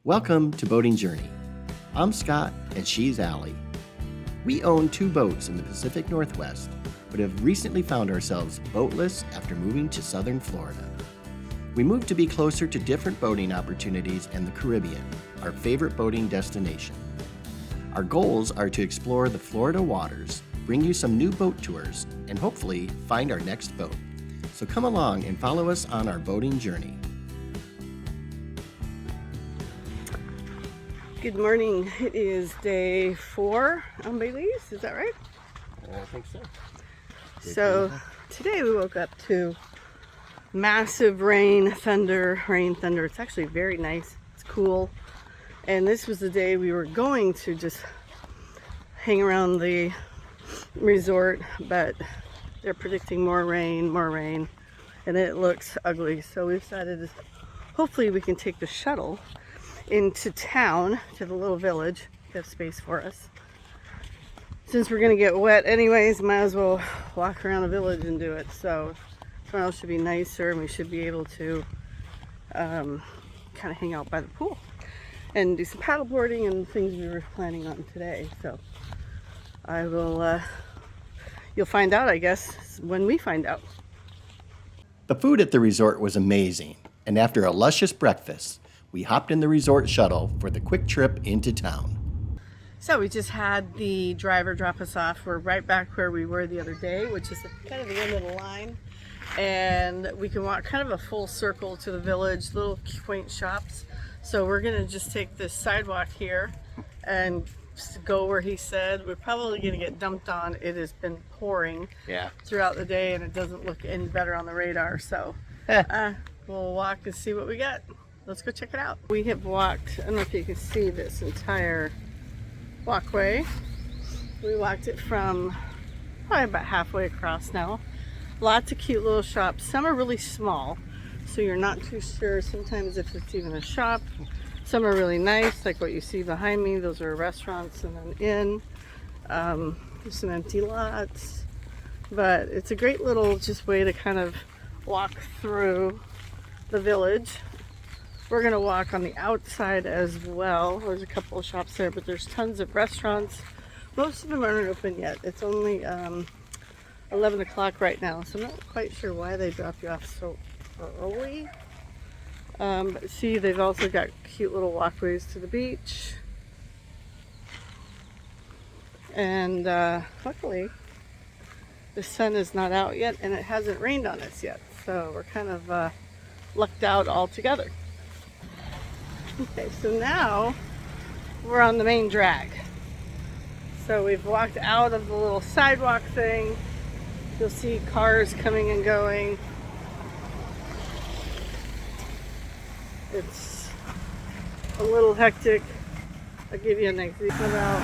Welcome to Boating Journey. I'm Scott and she's Allie. We own 2 boats in the Pacific Northwest, but have recently found ourselves boatless after moving to southern Florida. We moved to be closer to different boating opportunities in the Caribbean, our favorite boating destination. Our goals are to explore the Florida waters, bring you some new boat tours, and hopefully find our next boat. So come along and follow us on our boating journey. Good morning. It is day 4 on Belize. Is that right? I think so. So today we woke up to massive rain, thunder. It's actually very nice. It's cool. And this was the day we were going to just hang around the resort, but they're predicting more rain, and it looks ugly. So we decided hopefully we can take the shuttle into town to the little village. They have space for us. Since we're gonna get wet anyways, might as well walk around the village and do it. So tomorrow should be nicer and we should be able to kind of hang out by the pool and do some paddleboarding and things we were planning on today. So I will you'll find out, I guess, when we find out. The food at the resort was amazing, and after a luscious breakfast, we hopped in the resort shuttle for the quick trip into town. So we just had the driver drop us off. We're right back where we were the other day, which is kind of the end of the line. And we can walk kind of a full circle to the village, little quaint shops. So we're gonna just take this sidewalk here and go where he said. We're probably gonna get dumped on. It has been pouring throughout the day and it doesn't look any better on the radar. So we'll walk and see what we got. Let's go check it out. We have walked, I don't know if you can see this entire walkway. We walked it from probably about halfway across now. Lots of cute little shops. Some are really small, so you're not too sure sometimes if it's even a shop. Some are really nice, like what you see behind me. Those are restaurants and an inn. There's some empty lots. But it's a great little just way to kind of walk through the village. We're gonna walk on the outside as well. There's a couple of shops there, but there's tons of restaurants. Most of them aren't open yet. It's only 11 o'clock right now, so I'm not quite sure why they drop you off so early. But see, they've also got cute little walkways to the beach. And luckily, the sun is not out yet, and it hasn't rained on us yet. So we're kind of lucked out altogether. Okay, so now we're on the main drag. So we've walked out of the little sidewalk thing. You'll see cars coming and going. It's a little hectic. I'll give you an example about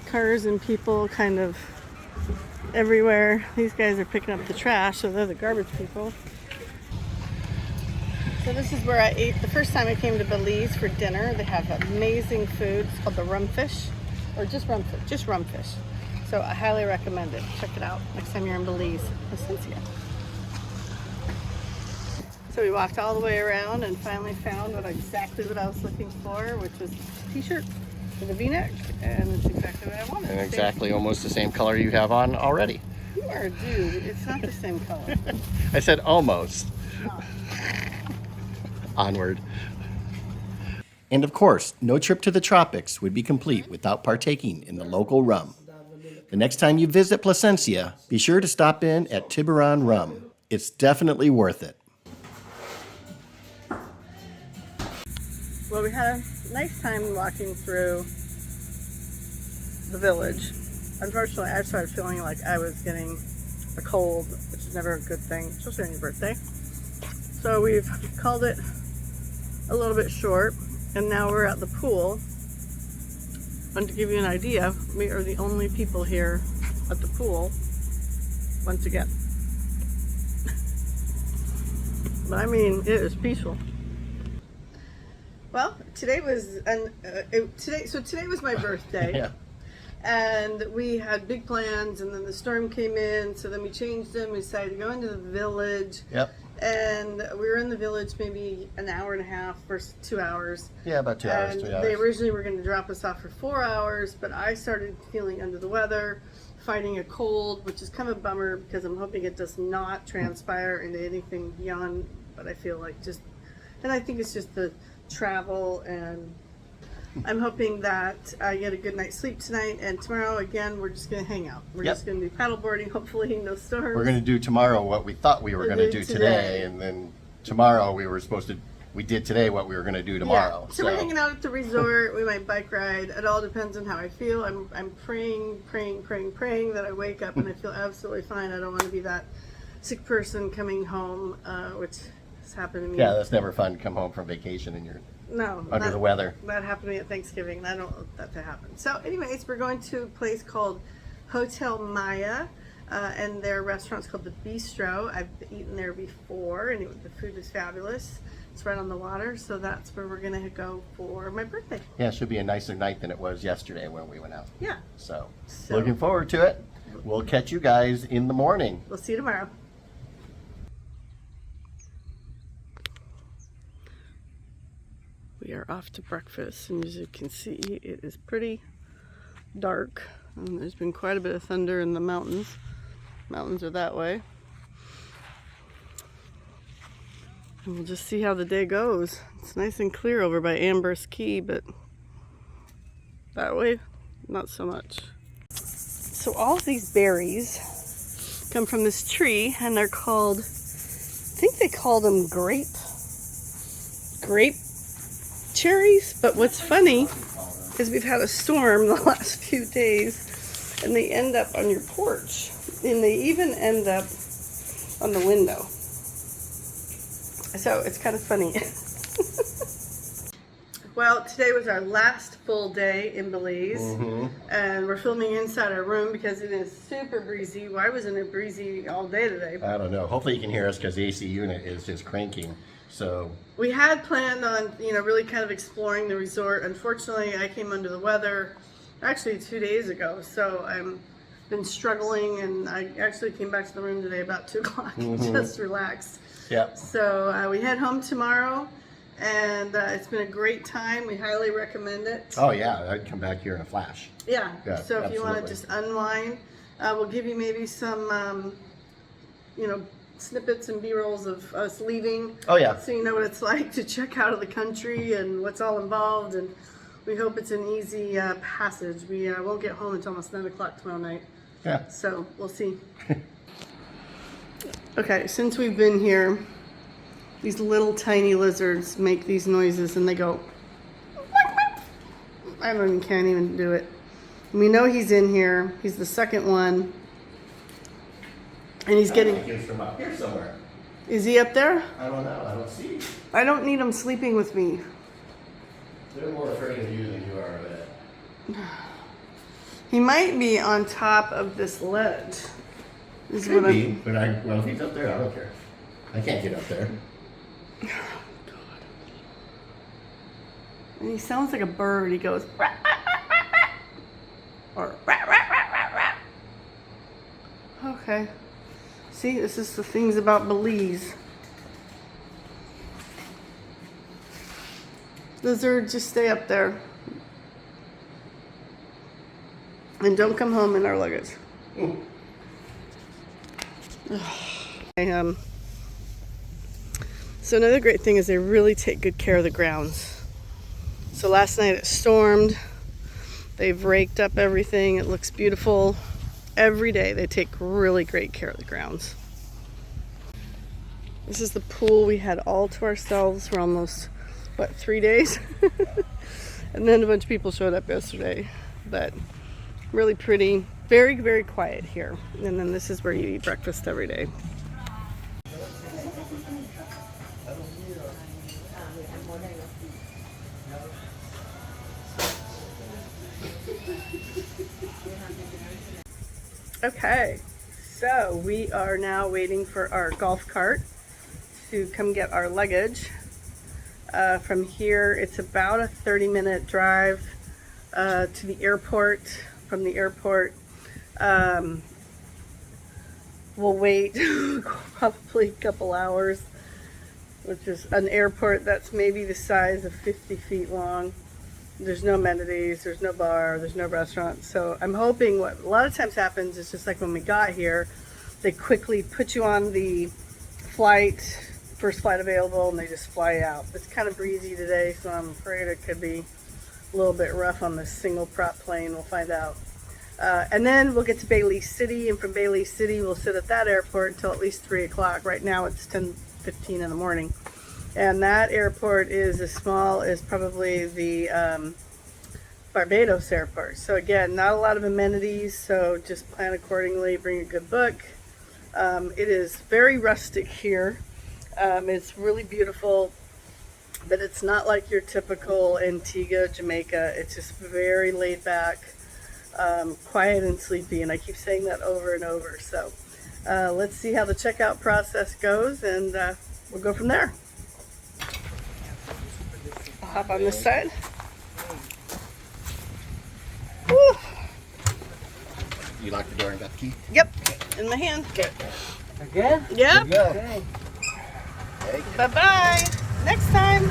cars and people kind of everywhere. These guys are picking up the trash, so they're the garbage people. So this is where I ate the first time I came to Belize for dinner. They have amazing food. It's called the rumfish, or just rumfish. So I highly recommend it. Check it out next time you're in Belize, Placencia. So we walked all the way around and finally found exactly what I was looking for, which was a t-shirt with a v-neck, and it's exactly what I wanted. And exactly almost the same color you have on already. You are a dude. It's not the same color. I said almost. Oh. Onward. And of course, no trip to the tropics would be complete without partaking in the local rum. The next time you visit Placencia, be sure to stop in at Tiburon Rum. It's definitely worth it. Well, we had a nice time walking through the village. Unfortunately, I started feeling like I was getting a cold, which is never a good thing, especially on your birthday. So we've called it a little bit short, and now we're at the pool. And to give you an idea, we are the only people here at the pool once again. But I mean, it is peaceful. Well, today was today was my birthday. Yeah. And we had big plans, and then the storm came in, so then we changed them. We decided to go into the village. Yep. And we were in the village maybe an hour and a half versus 2 hours. Yeah, about 2 hours, And 3 hours. they originally were going to drop us off for 4 hours, but I started feeling under the weather, fighting a cold, which is kind of a bummer because I'm hoping it does not transpire into anything beyond, but I feel like just, and I think it's just the travel, and I'm hoping that I get a good night's sleep tonight, and tomorrow again we're just going to hang out. We're Yep. just going to be paddleboarding, hopefully no storms. We're going to do tomorrow what we thought we were going to do today, and then tomorrow we did today what we were going to do tomorrow. Yeah. So we're hanging out at the resort. We might bike ride. It all depends on how I feel. I'm praying that I wake up and I feel absolutely fine. I don't want to be that sick person coming home, which has happened to me. Yeah, that's never fun to come home from vacation and you're under the weather. That happened to me at Thanksgiving. I don't want that to happen. So anyways, we're going to a place called Hotel Naia, and their restaurant's called the Bistro. I've eaten there before, and the food is fabulous. It's right on the water, so that's where we're going to go for my birthday. Yeah, it should be a nicer night than it was yesterday when we went out. Yeah. So looking forward to it. We'll catch you guys in the morning. We'll see you tomorrow. We are off to breakfast, and as you can see, it is pretty dark. And there's been quite a bit of thunder in the mountains. Mountains are that way. And we'll just see how the day goes. It's nice and clear over by Amber's Key, but that way, not so much. So all of these berries come from this tree, and they're called, I think they call them grape cherries. But what's funny is we've had a storm the last few days, and they end up on your porch, and they even end up on the window. So it's kind of funny. Well, today was our last full day in Belize, and we're filming inside our room because it is super breezy. Why wasn't it breezy all day today? I don't know. Hopefully you can hear us because the AC unit is just cranking. So we had planned on, really kind of exploring the resort. Unfortunately, I came under the weather actually 2 days ago, so I've been struggling, and I actually came back to the room today about 2 o'clock and just relaxed. Yep. So we head home tomorrow, and it's been a great time. We highly recommend it. Oh yeah, I'd come back here in a flash. Yeah. Yeah, So if you want to absolutely. just unwind, we'll give you maybe some, snippets and B-rolls of us leaving. Oh yeah. So you know what it's like to check out of the country and what's all involved, and we hope it's an easy passage. We won't get home until almost 9 o'clock tomorrow night. Yeah. So we'll see. Okay, since we've been here, these little tiny lizards make these noises, and they go. Can't even do it. We know he's in here. He's the second one, and he's getting. I think it's from up here somewhere. Is he up there? I don't know. I don't see. I don't need him sleeping with me. They're more afraid of you than you are of it. He might be on top of this ledge. Is Could what be, but if he's up there, I don't care. I can't get up there. And he sounds like a bird. He goes. Or. Okay. See, this is the things about Belize. Lizard, just stay up there. And don't come home in our luggage. So another great thing is they really take good care of the grounds. So last night it stormed. They've raked up everything. It looks beautiful. Every day they take really great care of the grounds. This is the pool we had all to ourselves for almost, 3 days? And then a bunch of people showed up yesterday. But really pretty. Very, very quiet here. And then this is where you eat breakfast every day. Okay, so we are now waiting for our golf cart to come get our luggage. From here, it's about a 30-minute drive to the airport. from the airport. We'll wait probably a couple hours, which is an airport that's maybe the size of 50 feet long. There's no amenities, there's no bar, there's no restaurant. So I'm hoping what a lot of times happens is just like when we got here, they quickly put you on the flight, first flight available, and they just fly out. It's kind of breezy today, so I'm afraid it could be a little bit rough on this single prop plane. We'll find out. And then we'll get to Belize City, and from Belize City we'll sit at that airport until at least 3 o'clock. Right now it's 10:15 in the morning. And that airport is as small as probably the Barbados airport. So again, not a lot of amenities, so just plan accordingly, bring a good book. It is very rustic here. It's really beautiful, but it's not like your typical Antigua, Jamaica. It's just very laid back. Quiet and sleepy, and I keep saying that over and over. So let's see how the checkout process goes, and we'll go from there. I'll hop on this side. Woo. You lock the door and got the key? Yep, in my hand. Okay. Again? Yep. Okay. Bye-bye. Next time.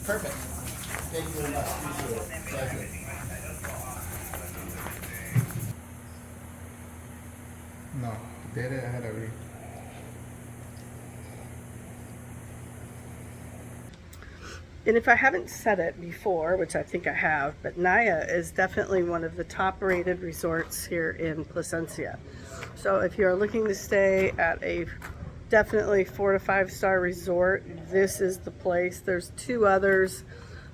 Perfect. Thank you very much. Appreciate it. No, there I had a read. And if I haven't said it before, which I think I have, but Naia is definitely one of the top rated resorts here in Placencia. So if you're looking to stay at a definitely 4 to 5 star resort, this is the place. There's 2 others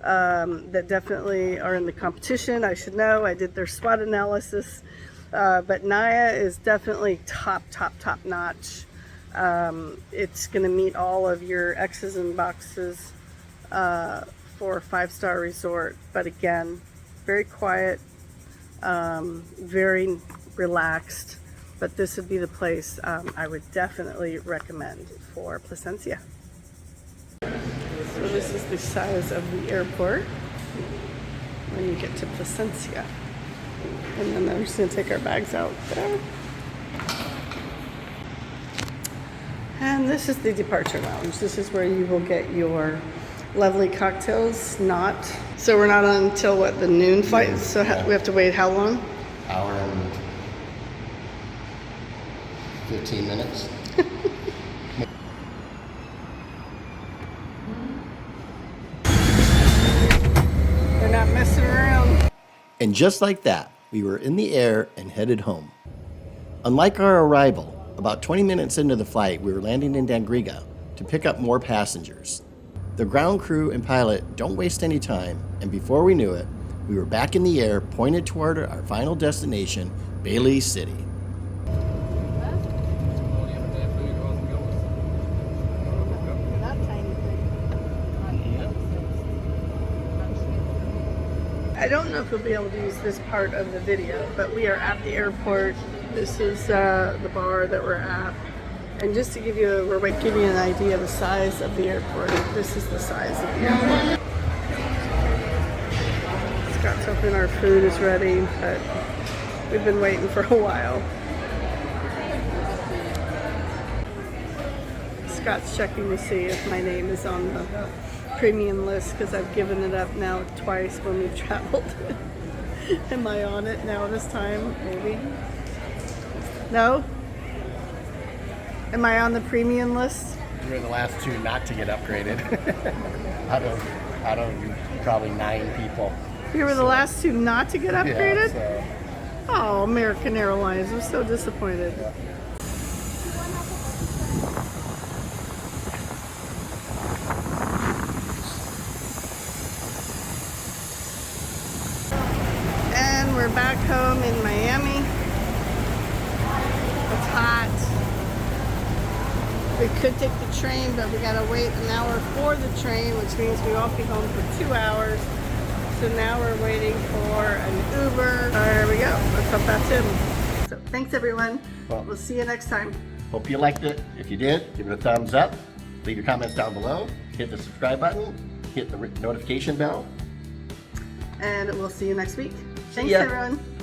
that definitely are in the competition. I should know, I did their SWOT analysis, but Naia is definitely top notch. It's going to meet all of your X's and boxes for a 5-star resort, but again, very quiet, very relaxed. But this would be the place I would definitely recommend for Placencia. So this is the size of the airport when you get to Placencia. And then I'm just going to take our bags out there. And this is the departure lounge. This is where you will get your lovely cocktails. So we're not on until what, the noon flight? So we have to wait how long? Hour and 15 minutes. They're not messing around. And just like that, we were in the air and headed home. Unlike our arrival, about 20 minutes into the flight, we were landing in Dangriga to pick up more passengers. The ground crew and pilot don't waste any time, and before we knew it, we were back in the air, pointed toward our final destination, Belize City. I don't know if we'll be able to use this part of the video, but we are at the airport. This is the bar that we're at. And just to give you an idea of the size of the airport, this is the size of the airport. Scott's hoping our food is ready, but we've been waiting for a while. Scott's checking to see if my name is on the premium list because I've given it up now twice when we've traveled. Am I on it now this time? Maybe. No? Am I on the premium list? We were the last 2 not to get upgraded out of probably 9 people. You were the last 2 not to get upgraded? Yeah, so. Oh, American Airlines. I'm so disappointed. Yeah. And we're back home in Miami. It's hot. We could take the train, but we gotta wait an hour for the train, which means we won't be home for 2 hours. So now we're waiting for an Uber. There we go. Let's hope that's him. So thanks everyone. Well, We'll see you next time. Hope you liked it. If you did, give it a thumbs up. Leave your comments down below. Hit the subscribe button. Hit the notification bell. And we'll see you next week. Thanks ya. everyone.